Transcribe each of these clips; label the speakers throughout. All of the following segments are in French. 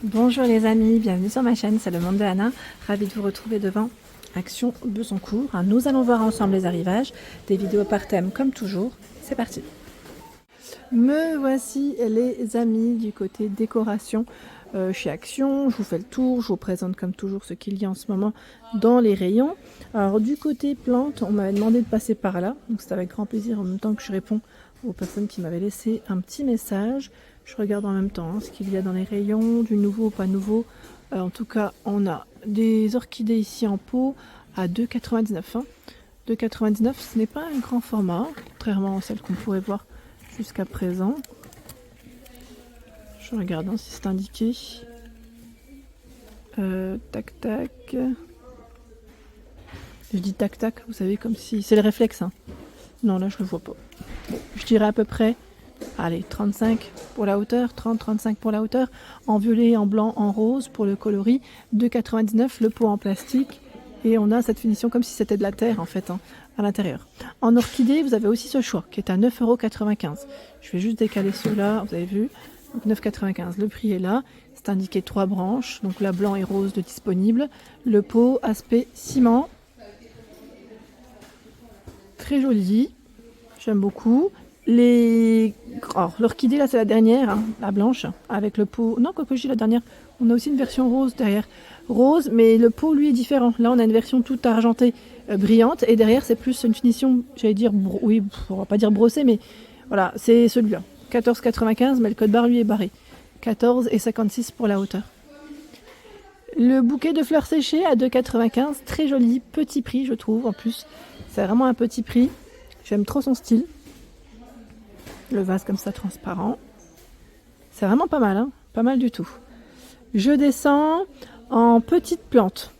Speaker 1: Bonjour les amis, bienvenue sur ma chaîne, c'est le monde de Anna. Ravie de vous retrouver devant Action Besancourt. Nous allons voir ensemble les arrivages, des vidéos par thème comme toujours. C'est parti. Me voici les amis du côté décoration chez Action. Je vous fais le tour, je vous présente comme toujours ce qu'il y a en ce moment dans les rayons. Alors du côté plantes, on m'avait demandé de passer par là, donc c'est avec grand plaisir en même temps que je réponds aux personnes qui m'avaient laissé un petit message. Je regarde en même temps ce qu'il y a dans les rayons, du nouveau, pas nouveau. En tout cas, on a des orchidées ici en pot à 2,99 €. 2,99 €, ce n'est pas un grand format, contrairement à celles qu'on pourrait voir jusqu'à présent. Je regarde si c'est indiqué. Tac tac. Je dis tac tac, vous savez, comme si... C'est le réflexe, hein. Non, là je le vois pas. Bon, je dirais à peu près, allez, 35 pour la hauteur, 30-35 pour la hauteur, en violet, en blanc, en rose pour le coloris, 2,99 € le pot en plastique, et on a cette finition comme si c'était de la terre en fait, hein, à l'intérieur. En orchidée, vous avez aussi ce choix qui est à 9,95 €. Je vais juste décaler ceux-là, vous avez vu, donc 9,95 €, le prix est là, c'est indiqué 3 branches, donc la blanc et rose de disponible, le pot aspect ciment, très joli, j'aime beaucoup. L'orchidée là c'est la dernière, hein, la blanche, avec le pot, non quoi que je dis la dernière, on a aussi une version rose derrière, rose, mais le pot lui est différent. Là on a une version toute argentée, brillante, et derrière c'est plus une finition, j'allais dire, oui, on va pas dire brossée, mais voilà, c'est celui-là, 14,95 €, mais le code barre lui est barré, 14,56 € pour la hauteur. Le bouquet de fleurs séchées à 2,95 €, très joli, petit prix je trouve, en plus c'est vraiment un petit prix, j'aime trop son style. Le vase comme ça transparent, c'est vraiment pas mal, hein, pas mal du tout. Je descends en petites plantes.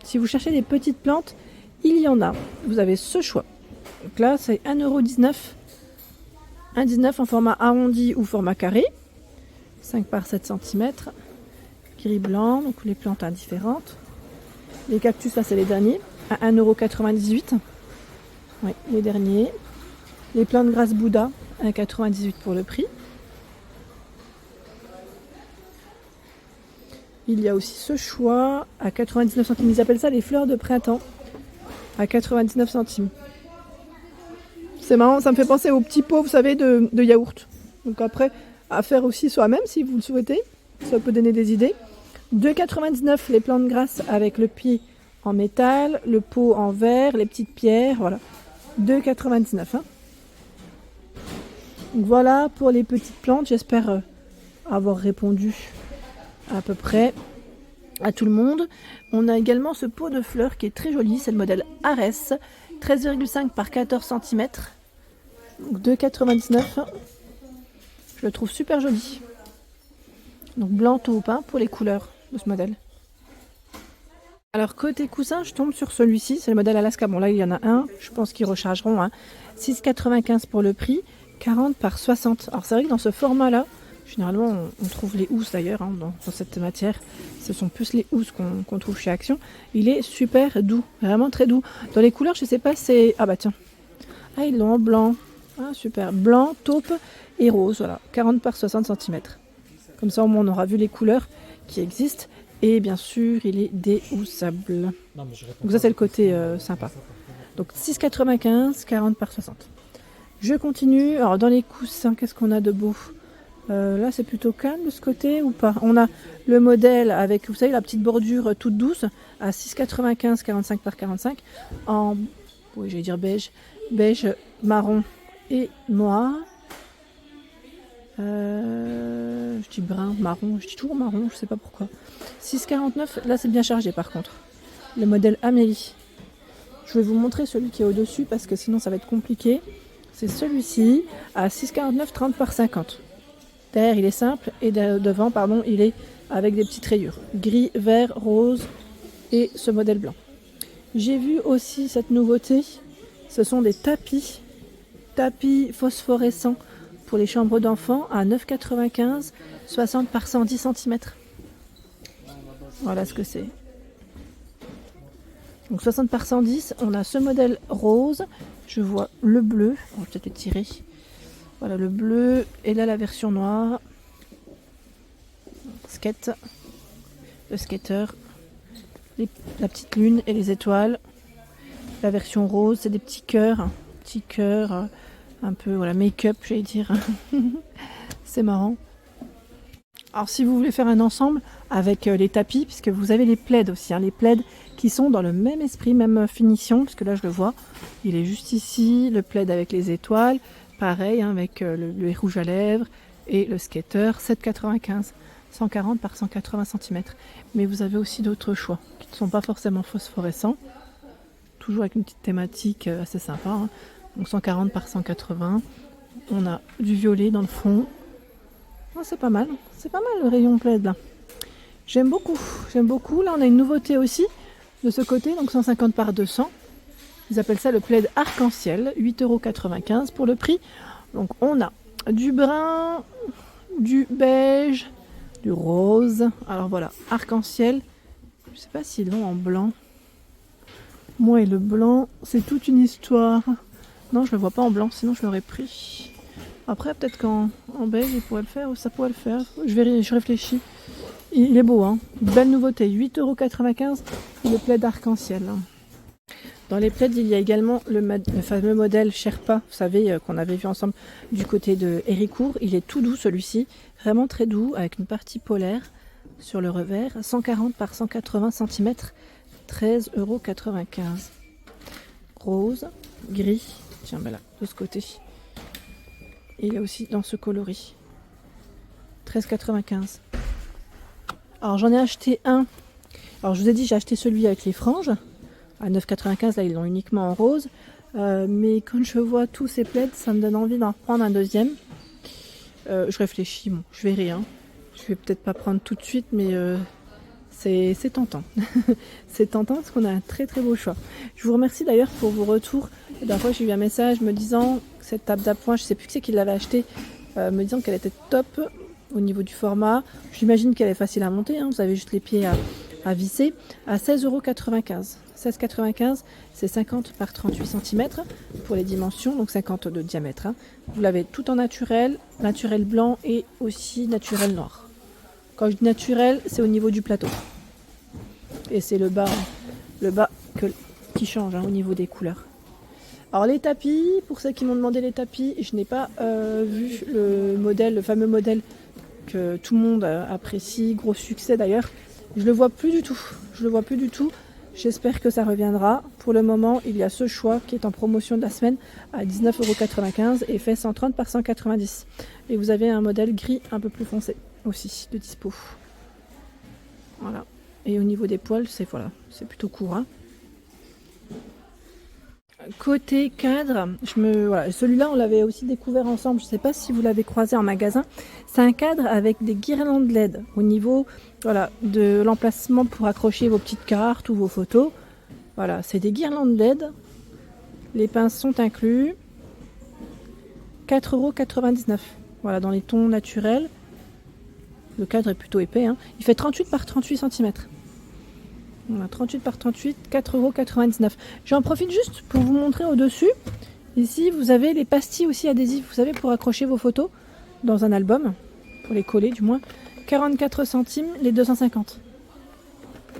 Speaker 1: Si vous cherchez des petites plantes, il y en a. Vous avez ce choix. Donc là c'est 1,19 €, 1,19 € en format arrondi ou format carré, 5 par 7 cm, gris blanc, donc les plantes indifférentes. Les cactus là c'est les derniers, à 1,98 €. Oui, les derniers. Les plantes grâce Bouddha, 1,98 € pour le prix. Il y a aussi ce choix à 99 centimes. Ils appellent ça les fleurs de printemps, à 99 centimes. C'est marrant, ça me fait penser aux petits pots, vous savez, de yaourt. Donc après, à faire aussi soi-même si vous le souhaitez. Ça peut donner des idées. 2,99 € les plantes grasses avec le pied en métal, le pot en verre, les petites pierres, voilà. 2,99 €. Hein. Donc voilà pour les petites plantes, j'espère avoir répondu à peu près à tout le monde. On a également ce pot de fleurs qui est très joli, c'est le modèle Ares, 13,5 par 14 cm, 2,99 €. Je le trouve super joli. Donc blanc taupe, hein, pour les couleurs de ce modèle. Alors côté coussin, je tombe sur celui-ci, c'est le modèle Alaska. Bon là il y en a un, je pense qu'ils rechargeront, hein. 6,95 € pour le prix, 40 par 60. Alors c'est vrai que dans ce format là, généralement on trouve les housses d'ailleurs, hein, dans cette matière, ce sont plus les housses qu'on trouve chez Action. Il est super doux, vraiment très doux. Dans les couleurs je sais pas, c'est... Ah bah tiens, ah ils l'ont en blanc, ah super, blanc, taupe et rose, voilà, 40 par 60 cm. Comme ça au moins on aura vu les couleurs qui existent. Et bien sûr, il est déhoussable. Donc ça, c'est le côté sympa. Donc 6,95 €, 40 par 60. Je continue. Alors dans les coussins, qu'est-ce qu'on a de beau? Là, c'est plutôt calme de ce côté ou pas? On a le modèle avec, vous savez, la petite bordure toute douce à 6,95 €, 45 par 45. En, oui, j'allais dire beige, marron et noir. Je dis brun, marron, je dis toujours marron, je sais pas pourquoi. 6,49 €, là c'est bien chargé par contre. Le modèle Amélie. Je vais vous montrer celui qui est au-dessus parce que sinon ça va être compliqué. C'est celui-ci à 6,49 €, 30 par 50. Derrière il est simple et devant, pardon, il est avec des petites rayures. Gris, vert, rose et ce modèle blanc. J'ai vu aussi cette nouveauté, ce sont des tapis phosphorescents pour les chambres d'enfants à 9,95 €, 60 par 110 cm. Voilà ce que c'est. Donc 60 par 110, on a ce modèle rose, je vois le bleu, on va peut-être le tirer. Voilà le bleu, et là la version noire. Skate. le skater, la petite lune et les étoiles. La version rose, c'est des petits cœurs, un peu voilà, make-up, j'allais dire. C'est marrant. Alors si vous voulez faire un ensemble avec les tapis, puisque vous avez les plaids aussi, hein, les plaids qui sont dans le même esprit, même finition, parce que là je le vois, il est juste ici, le plaid avec les étoiles, pareil, hein, avec le rouge à lèvres et le skater, 7,95, 140 par 180 cm. Mais vous avez aussi d'autres choix, qui ne sont pas forcément phosphorescents, toujours avec une petite thématique assez sympa, hein. Donc 140 par 180, on a du violet dans le fond. Oh, c'est pas mal le rayon plaid là. J'aime beaucoup. Là on a une nouveauté aussi de ce côté, donc 150 par 200. Ils appellent ça le plaid arc-en-ciel, 8,95 € pour le prix. Donc on a du brun, du beige, du rose. Alors voilà, arc-en-ciel. Je sais pas s'ils l'ont en blanc. Moi et le blanc, c'est toute une histoire. Non, je le vois pas en blanc, sinon je l'aurais pris. Après, peut-être qu'en beige, il pourrait le faire, ou ça pourrait le faire. Je réfléchis. Il est beau, hein. Belle nouveauté, 8,95 € le plaid arc-en-ciel. Dans les plaids, il y a également le fameux modèle Sherpa, vous savez, qu'on avait vu ensemble du côté de Héricourt. Il est tout doux celui-ci, vraiment très doux, avec une partie polaire sur le revers, 140 par 180 cm, 13,95 €. Rose, gris, tiens, ben là, de ce côté. Et il y a aussi dans ce coloris, 13,95 €. Alors j'en ai acheté un. Alors je vous ai dit, j'ai acheté celui avec les franges à 9,95 €. Là ils l'ont uniquement en rose. Mais quand je vois tous ces plaids, ça me donne envie d'en reprendre un deuxième. Je réfléchis, bon, je verrai. Hein. Je vais peut-être pas prendre tout de suite, mais c'est tentant. C'est tentant parce qu'on a un très très beau choix. Je vous remercie d'ailleurs pour vos retours. La dernière fois j'ai eu un message me disant que cette table d'appoint, je sais plus qui c'est qui l'avait acheté, me disant qu'elle était top au niveau du format. J'imagine qu'elle est facile à monter, hein. Vous avez juste les pieds à visser, à 16,95 €. 16,95 €, c'est 50 par 38 cm pour les dimensions, donc 50 de diamètre. Hein. Vous l'avez tout en naturel blanc et aussi naturel noir. Quand je dis naturel, c'est au niveau du plateau. Et c'est le bas qui change, hein, au niveau des couleurs. Alors les tapis, pour ceux qui m'ont demandé les tapis, je n'ai pas vu le fameux modèle que tout le monde apprécie, gros succès d'ailleurs. Je le vois plus du tout. J'espère que ça reviendra. Pour le moment, il y a ce choix qui est en promotion de la semaine à 19,95 € et fait 130 par 190. Et vous avez un modèle gris un peu plus foncé aussi de dispo. Voilà. Et au niveau des poils, c'est plutôt court. Hein. Côté cadre, celui-là on l'avait aussi découvert ensemble, je ne sais pas si vous l'avez croisé en magasin. C'est un cadre avec des guirlandes LED au niveau de l'emplacement pour accrocher vos petites cartes ou vos photos. Voilà, c'est des guirlandes LED. Les pinces sont inclus. 4,99 €. Voilà, dans les tons naturels. Le cadre est plutôt épais. Hein. Il fait 38 par 38 cm. Voilà, 38 par 38, 4,99 €. J'en profite juste pour vous montrer au-dessus. Ici, vous avez les pastilles aussi adhésifs, vous savez, pour accrocher vos photos dans un album, pour les coller du moins. 44 centimes les 250.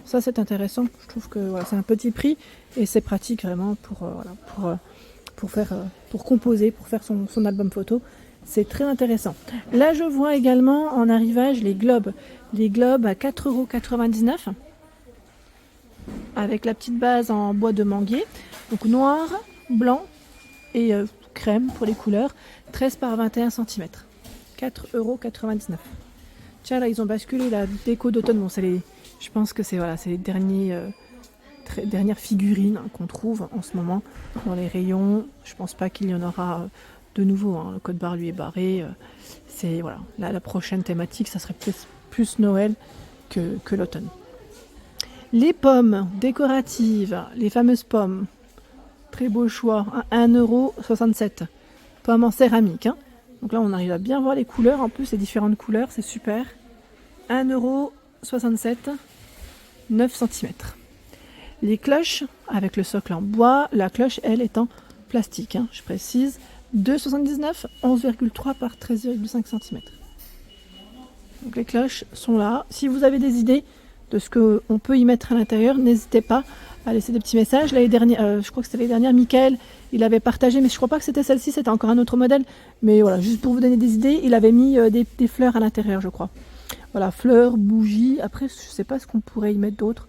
Speaker 1: Ça, c'est intéressant. Je trouve que c'est un petit prix et c'est pratique vraiment pour composer, pour faire son album photo. C'est très intéressant. Là, je vois également en arrivage les globes. Les globes à 4,99 € avec la petite base en bois de manguier. Donc noir, blanc et crème pour les couleurs. 13 par 21 cm. 4,99 €. Tiens, là, ils ont basculé la déco d'automne. Bon, je pense que c'est les dernières figurines qu'on trouve en ce moment dans les rayons. Je pense pas qu'il y en aura de nouveau. Hein. Le code barre lui est barré. La prochaine thématique, ça serait plus Noël que l'automne. Les pommes décoratives, les fameuses pommes. Très beau choix. 1,67 €. Pommes en céramique. Hein. Donc là, on arrive à bien voir les couleurs. En plus, les différentes couleurs, c'est super. 1,67 €, 9 cm. Les cloches, avec le socle en bois. La cloche, elle, est en plastique. Hein, je précise. 2,79 €, 11,3 par 13,5 cm. Donc les cloches sont là. Si vous avez des idées, de ce qu'on peut y mettre à l'intérieur, n'hésitez pas à laisser des petits messages. L'année dernière, je crois que c'était l'année dernière, Mickaël, il avait partagé, mais je crois pas que c'était celle-ci, c'était encore un autre modèle. Mais voilà, juste pour vous donner des idées, il avait mis des fleurs à l'intérieur, je crois. Voilà, fleurs, bougies, après je sais pas ce qu'on pourrait y mettre d'autre,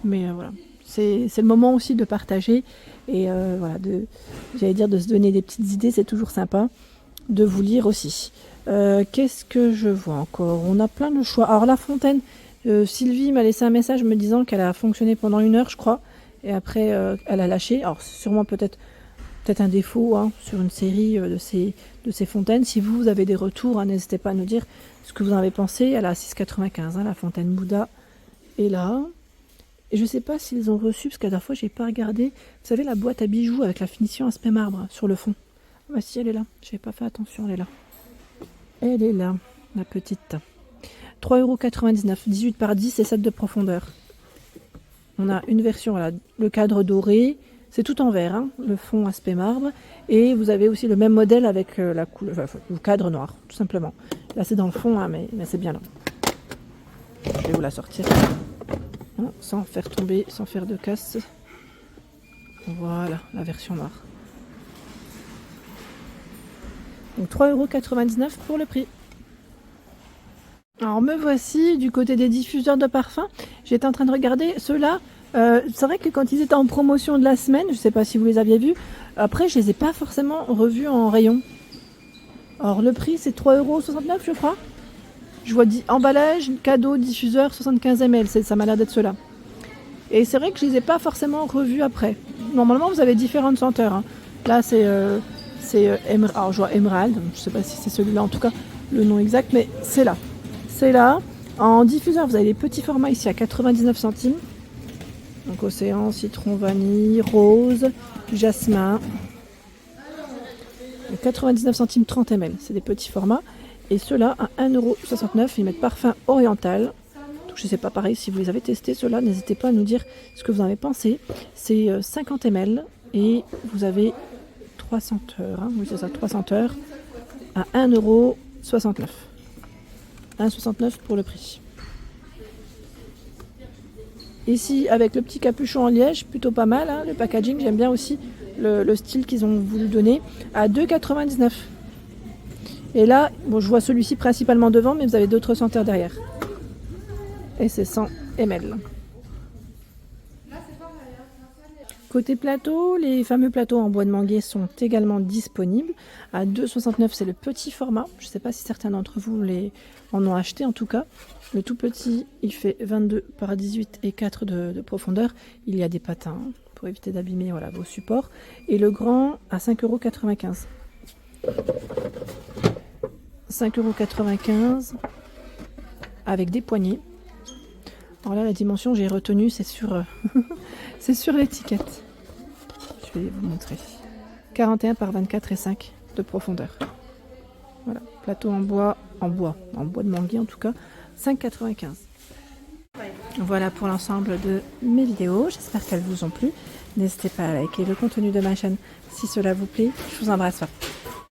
Speaker 1: mais voilà. C'est le moment aussi de partager et voilà, j'allais dire de se donner des petites idées, c'est toujours sympa de vous lire aussi. Qu'est-ce que je vois encore? On a plein de choix. Alors la fontaine, Sylvie m'a laissé un message me disant qu'elle a fonctionné pendant 1 heure, je crois, et après elle a lâché. Alors c'est sûrement peut-être un défaut hein, sur une série de ces fontaines. Si vous avez des retours, hein, n'hésitez pas à nous dire ce que vous en avez pensé. Elle a 6,95, hein, la fontaine Bouddha est là. Et je ne sais pas s'ils ont reçu, parce qu'à la dernière fois, j'ai pas regardé. Vous savez, la boîte à bijoux avec la finition aspect marbre sur le fond. Ah bah si, elle est là. Je n'ai pas fait attention, elle est là. Elle est là, la petite. 3,99 €, 18 par 10 et 7 de profondeur. On a une version, voilà, le cadre doré. C'est tout en vert, hein, le fond aspect marbre. Et vous avez aussi le même modèle avec la couleur, enfin, le cadre noir, tout simplement. Là, c'est dans le fond, hein, mais c'est bien là. Je vais vous la sortir. Sans faire tomber, sans faire de casse. Voilà, la version noire. Donc 3,99 € pour le prix. Alors me voici du côté des diffuseurs de parfum. J'étais en train de regarder ceux-là. C'est vrai que quand ils étaient en promotion de la semaine, je ne sais pas si vous les aviez vus, après je les ai pas forcément revus en rayon. Alors le prix c'est 3,69 € je crois. Je vois emballage, cadeau, diffuseur, 75 ml, ça m'a l'air d'être ceux-là. Et c'est vrai que je les ai pas forcément revus après. Normalement, vous avez différentes senteurs. Hein. Là, c'est Emerald. Alors, je vois Emerald. Je sais pas si c'est celui-là, en tout cas, le nom exact, mais c'est là. C'est là. En diffuseur, vous avez les petits formats ici à 99 centimes. Donc, océan, citron, vanille, rose, jasmin. Donc, 99 centimes, 30 ml. C'est des petits formats. Et ceux-là, à 1,69 €, ils mettent parfum oriental. Je ne sais pas pareil, si vous les avez testés, ceux-là, n'hésitez pas à nous dire ce que vous en avez pensé. C'est 50 ml et vous avez 300 heures. Hein, oui, c'est ça, 300 heures à 1,69 €. 1,69 € pour le prix. Ici, avec le petit capuchon en liège, plutôt pas mal. Hein, le packaging, j'aime bien aussi le style qu'ils ont voulu donner. À 2,99 €. Et là, bon, je vois celui-ci principalement devant, mais vous avez d'autres senteurs derrière. Et c'est 100 ml. Côté plateau, les fameux plateaux en bois de manguier sont également disponibles. À 2,69 €, c'est le petit format. Je ne sais pas si certains d'entre vous en ont acheté en tout cas. Le tout petit, il fait 22 par 18 et 4 de profondeur. Il y a des patins pour éviter d'abîmer voilà, vos supports. Et le grand à 5,95 €. 5,95 € avec des poignées. Alors là, la dimension, j'ai retenu, c'est sur, c'est sur l'étiquette. Je vais vous montrer. 41 par 24 et 5 de profondeur. Voilà, plateau en bois de manguier en tout cas, 5,95 €. Voilà pour l'ensemble de mes vidéos. J'espère qu'elles vous ont plu. N'hésitez pas à liker le contenu de ma chaîne si cela vous plaît. Je vous embrasse fort.